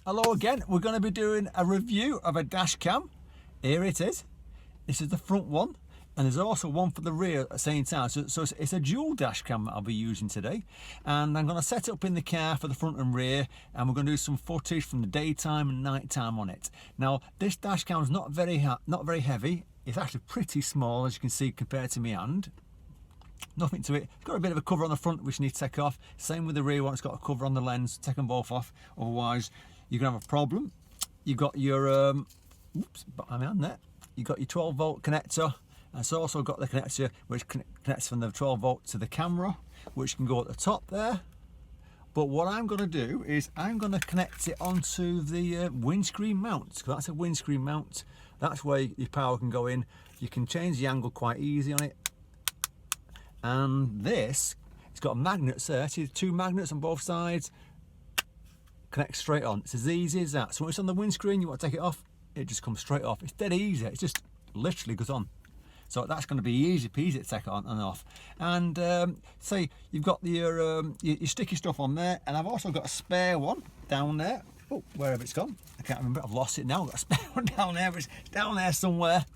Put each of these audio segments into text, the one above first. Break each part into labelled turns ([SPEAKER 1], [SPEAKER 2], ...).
[SPEAKER 1] Hello again. We're going to be doing a review of a dash cam. Here it is. This is the front one, and there's also one for the rear at the same time. So it's a dual dash cam that I'll be using today, and I'm going to set it up in the car for the front and rear, and we're going to do some footage from the daytime and nighttime on it. Now this dash cam is not very heavy. It's actually pretty small, as you can see, compared to my hand. Nothing to it. It's got a bit of a cover on the front which you need to take off. Same with the rear one, it's got a cover on the lens. Take them both off, otherwise you're gonna have a problem. You've got your oops, behind my hand there. You've got your 12-volt connector, and it's also got the connector which connects from the 12-volt to the camera, which can go at the top there. But what I'm going to do is I'm going to connect it onto the windscreen mount, because that's a windscreen mount. That's where your power can go in. You can change the angle quite easy on it. And this, it's got magnets there. See, 2 magnets on both sides. Connects straight on. It's as easy as that. So when it's on the windscreen, you want to take it off, it just comes straight off. It's dead easy. It just literally goes on. So that's going to be easy peasy to take it on and off. And say you've got your sticky stuff on there, and I've also got a spare one down there. Oh, wherever it's gone, I can't remember. I've lost it now. I've got a spare one down there, but it's down there somewhere.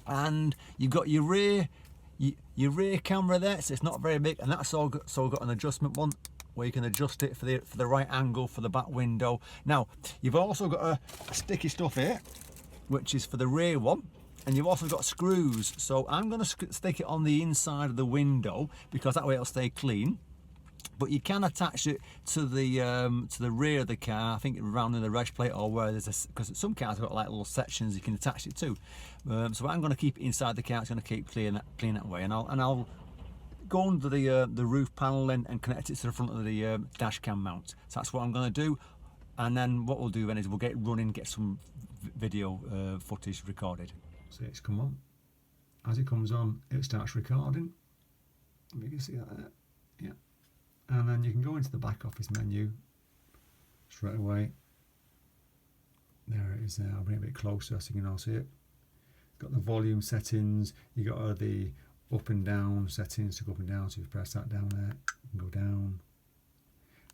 [SPEAKER 1] And you've got your rear camera there, so it's not very big, and that's all got an adjustment one where you can adjust it for the right angle for the back window. Now you've also got a sticky stuff here, which is for the rear one, and you've also got screws. So I'm going to stick it on the inside of the window because that way it'll stay clean. But you can attach it to the rear of the car, I think around in the reg plate, or where there's because some cars have got like little sections you can attach it to. So I'm going to keep it inside the car. It's going to keep clean that way, and I'll go under the roof panel and connect it to the front of the dash cam mount. So that's what I'm going to do, and then what we'll do then is we'll get it running, get some video footage recorded. So it's come on. As it comes on, it starts recording. You can see that there. Yeah. And then you can go into the back office menu straight away. There it is there. I'll bring it a bit closer so you can all see it. Got the volume settings. You got the up and down settings to go up and down. So if you press that down there, you can go down.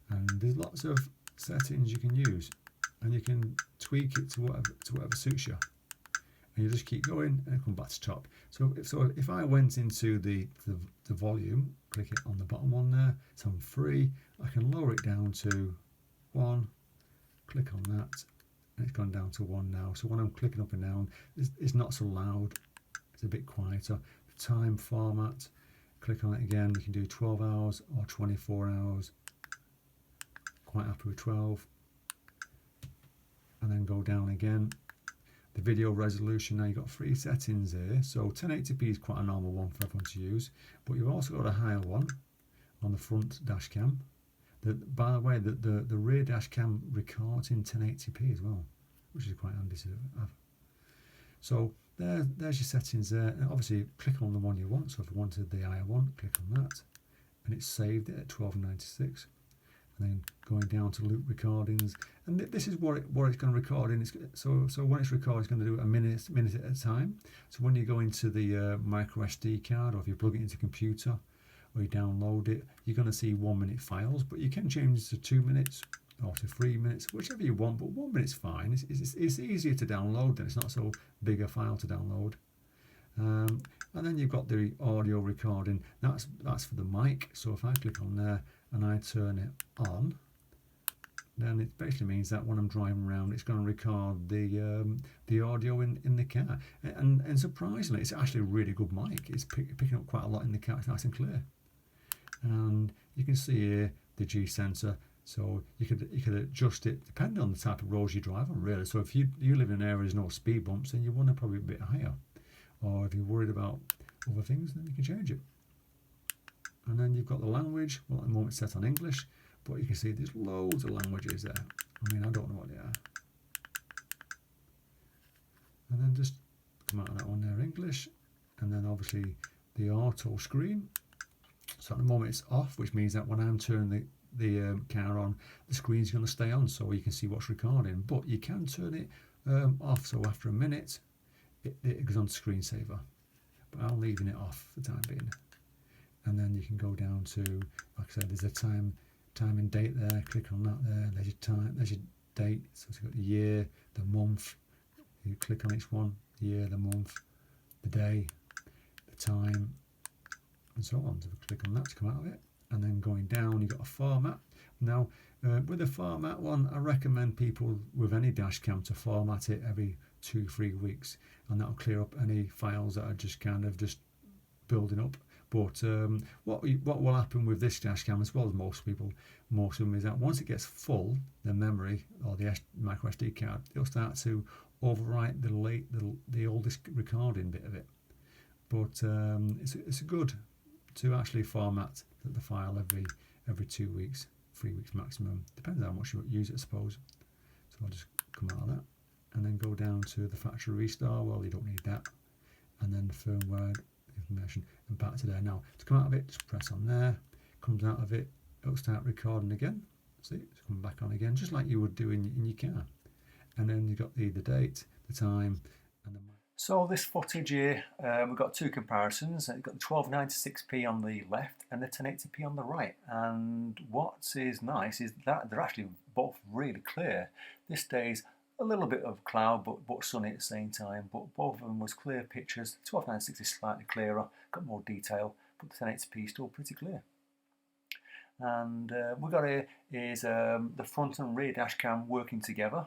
[SPEAKER 1] And there's lots of settings you can use, and you can tweak it to whatever suits you. And you just keep going and come back to top. So if I went into the volume, click it on the bottom one there, it's on 3, I can lower it down to 1, click on that, and it's gone down to 1 now. So when I'm clicking up and down, it's not so loud, it's a bit quieter. Time format, click on it again, you can do 12 hours or 24 hours, quite happy with 12, and then go down again. The video resolution, now you've got 3 settings here. So 1080p is quite a normal one for everyone to use, but you've also got a higher one on the front dash cam. By the way, the rear dash cam records in 1080p as well, which is quite handy to have. So there's your settings there, and obviously click on the one you want. So if you wanted the higher one, click on that, and it's saved it at 1296. And then going down to loop recordings, and this is what it's going to record in. So when it's recorded, it's going to do it a minute at a time. So when you go into the micro SD card, or if you plug it into a computer, or you download it, you're going to see 1-minute files, but you can change it to 2 minutes or to 3 minutes, whichever you want. But 1 minute's fine. It's easier to download, and it's not so big a file to download. And then you've got the audio recording. That's for the mic. So if I click on there and I turn it on, then it basically means that when I'm driving around, it's going to record the audio in the car. And surprisingly, it's actually a really good mic. It's picking up quite a lot in the car. It's nice and clear. And you can see here the G sensor. So you could adjust it depending on the type of roads you drive on, really. So if you live in an area with no speed bumps, then you want to probably a bit higher. Or if you're worried about other things, then you can change it. And then you've got the language. Well, at the moment it's set on English, but you can see there's loads of languages there. I mean, I don't know what they are. And then just come out of that one there, English, and then obviously the auto screen. So at the moment it's off, which means that when I'm turning the car on, the screen's going to stay on, so you can see what's recording. But you can turn it off, so after a minute, it goes on to screensaver. But I'm leaving it off for the time being. And then you can go down to, like I said, there's a time and date there. Click on that there. There's your time. There's your date, so it's got the year, the month. You click on each one, the year, the month, the day, the time, and so on. So we click on that to come out of it. And then going down, you've got a format. Now, with the format one, I recommend people with any dash cam to format it every 2-3 weeks, and that'll clear up any files that are just kind of just building up. But what will happen with this dash cam, as well as most of them, is that once it gets full, the memory or the micro SD card, it'll start to overwrite the oldest recording bit of it. But it's good to actually format the file every 2 weeks, 3 weeks maximum, depends on how much you use it, I suppose. So I'll just come out of that and then go down to the factory restore. Well, you don't need that, and then the firmware information and back to there. Now to come out of it, just press on there. Comes out of it, it'll start recording again. See, it's coming back on again, just like you would do in your car. And then you've got the date, the time, and the. So this footage here, we've got two comparisons. We've got the 1296p on the left and the 1080p on the right. And what is nice is that they're actually both really clear. This day's a little bit of cloud, but sunny at the same time. But both of them was clear pictures. The 1296 is slightly clearer, got more detail, but the 1080p is still pretty clear. And we've got here is the front and rear dash cam working together.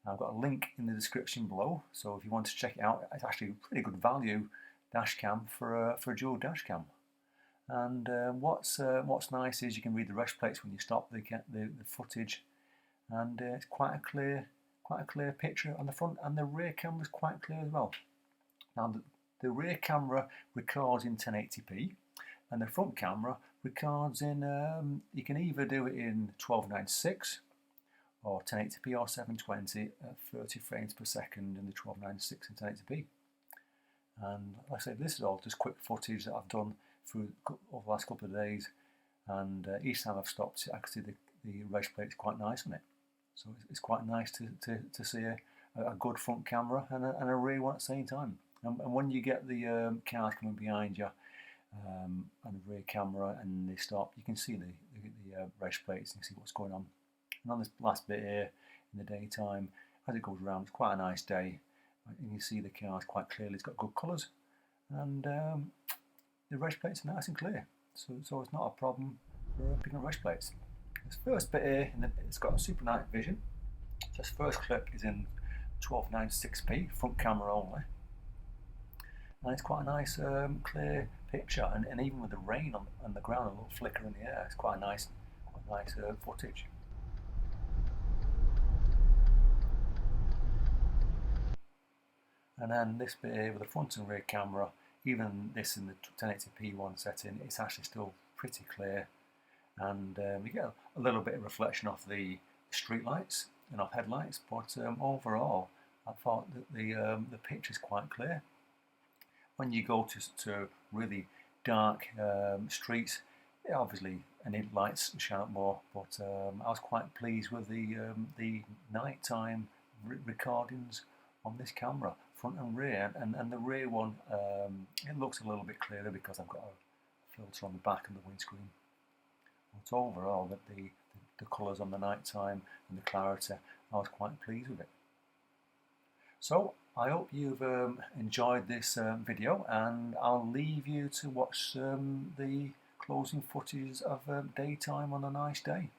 [SPEAKER 1] I've got a link in the description below, so if you want to check it out, it's actually a pretty good value dash cam for a dual dash cam. And what's nice is you can read the rest plates when you stop the footage, and it's quite a clear picture on the front, and the rear camera is quite clear as well. Now the rear camera records in 1080p, and the front camera records in you can either do it in 1296 or 1080p or 720 at 30 frames per second in the 1296 and 1080p. And like I said, this is all just quick footage that I've done through over the last couple of days, and each time I've stopped, I can see the reg plate's quite nice on it. So it's quite nice to see a good front camera and a rear one at the same time. And when you get the cars coming behind you and the rear camera and they stop, you can see the reg plates and see what's going on. And on this last bit here, in the daytime, as it goes around, it's quite a nice day, and you see the cars quite clearly. It's got good colours, and the reg plates are nice and clear, so it's not a problem for picking up reg plates. This first bit here, it's got a super night vision. This first clip is in 1296p, front camera only, and it's quite a nice clear picture, and even with the rain on the ground, a little flicker in the air, it's quite nice footage. And then this bit here with the front and rear camera, even this in the 1080p one setting, it's actually still pretty clear. And we get a little bit of reflection off the street lights and off headlights, but overall I thought that the picture's quite clear. When you go to really dark streets, obviously any lights shine up more, but I was quite pleased with the nighttime recordings on this camera, front and rear, and the rear one, it looks a little bit clearer because I've got a filter on the back of the windscreen. But overall, the colours on the night time and the clarity, I was quite pleased with it. So I hope you've enjoyed this video, and I'll leave you to watch the closing footage of daytime on a nice day.